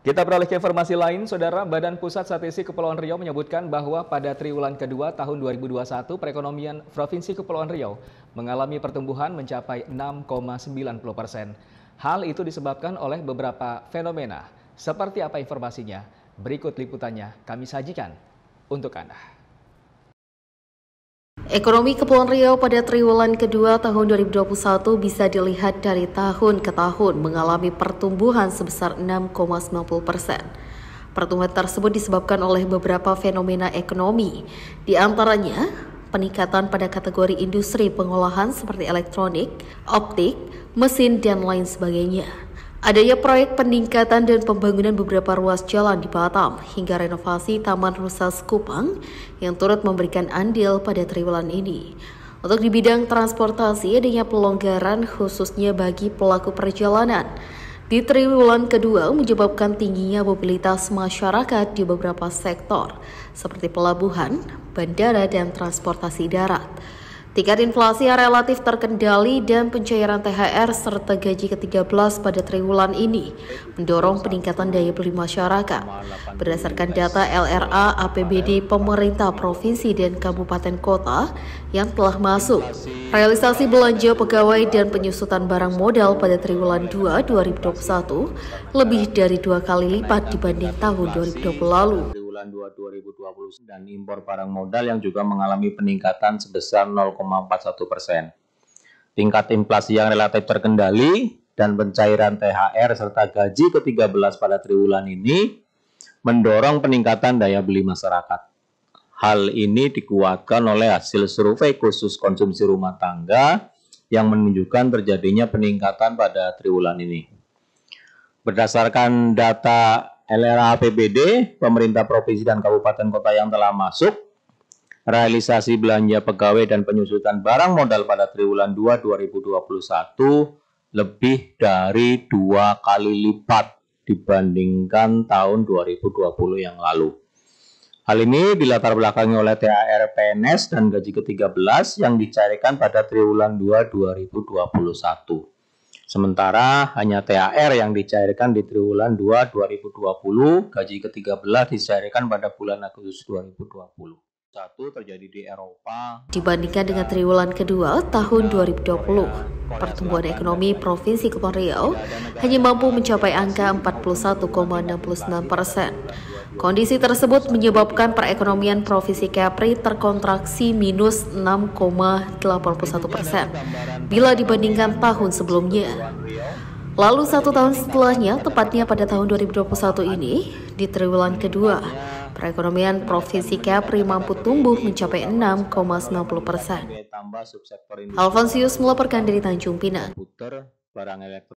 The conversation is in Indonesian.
Kita beralih ke informasi lain, Saudara. Badan Pusat Statistik Kepulauan Riau menyebutkan bahwa pada triwulan kedua tahun 2021, perekonomian Provinsi Kepulauan Riau mengalami pertumbuhan mencapai 6,90%. Hal itu disebabkan oleh beberapa fenomena. Seperti apa informasinya? Berikut liputannya kami sajikan untuk Anda. Ekonomi Kepulauan Riau pada triwulan kedua tahun 2021 bisa dilihat dari tahun ke tahun mengalami pertumbuhan sebesar 6,90%. Pertumbuhan tersebut disebabkan oleh beberapa fenomena ekonomi, di antaranya peningkatan pada kategori industri pengolahan seperti elektronik, optik, mesin, dan lain sebagainya. Adanya proyek peningkatan dan pembangunan beberapa ruas jalan di Batam hingga renovasi Taman Rusa Sekupang yang turut memberikan andil pada triwulan ini. Untuk di bidang transportasi, adanya pelonggaran khususnya bagi pelaku perjalanan di triwulan kedua menyebabkan tingginya mobilitas masyarakat di beberapa sektor seperti pelabuhan, bandara, dan transportasi darat. Tingkat inflasi yang relatif terkendali dan pencairan THR serta gaji ke-13 pada triwulan ini mendorong peningkatan daya beli masyarakat. Berdasarkan data LRA APBD pemerintah provinsi dan kabupaten kota yang telah masuk, realisasi belanja pegawai dan penyusutan barang modal pada triwulan 2 2021 lebih dari 2 kali lipat dibanding tahun 2020 lalu. Triwulan 2 2020 dan impor barang modal yang juga mengalami peningkatan sebesar 0,41%. Tingkat inflasi yang relatif terkendali dan pencairan THR serta gaji ke-13 pada triwulan ini mendorong peningkatan daya beli masyarakat. Hal ini dikuatkan oleh hasil survei khusus konsumsi rumah tangga yang menunjukkan terjadinya peningkatan pada triwulan ini. Berdasarkan data LRA APBD, pemerintah provinsi dan kabupaten kota yang telah masuk, realisasi belanja pegawai dan penyusutan barang modal pada triwulan 2 2021 lebih dari 2 kali lipat dibandingkan tahun 2020 yang lalu. Hal ini dilatar belakangi oleh THR PNS dan gaji ke-13 yang dicairkan pada triwulan 2 2021. Sementara hanya THR yang dicairkan di triwulan 2 2020, gaji ke-13 dicairkan pada bulan Agustus 2020. Satu terjadi di Eropa. Dibandingkan dengan triwulan kedua tahun 2020, pertumbuhan ekonomi Provinsi Kepulauan Riau hanya mampu mencapai angka 41,69%. Kondisi tersebut menyebabkan perekonomian Provinsi Kepri terkontraksi minus 6,81% bila dibandingkan tahun sebelumnya. Lalu 1 tahun setelahnya, tepatnya pada tahun 2021 ini, di triwulan kedua, perekonomian Provinsi Kepri mampu tumbuh mencapai 6,90%. Alfonsius melaporkan dari Tanjung Pinang.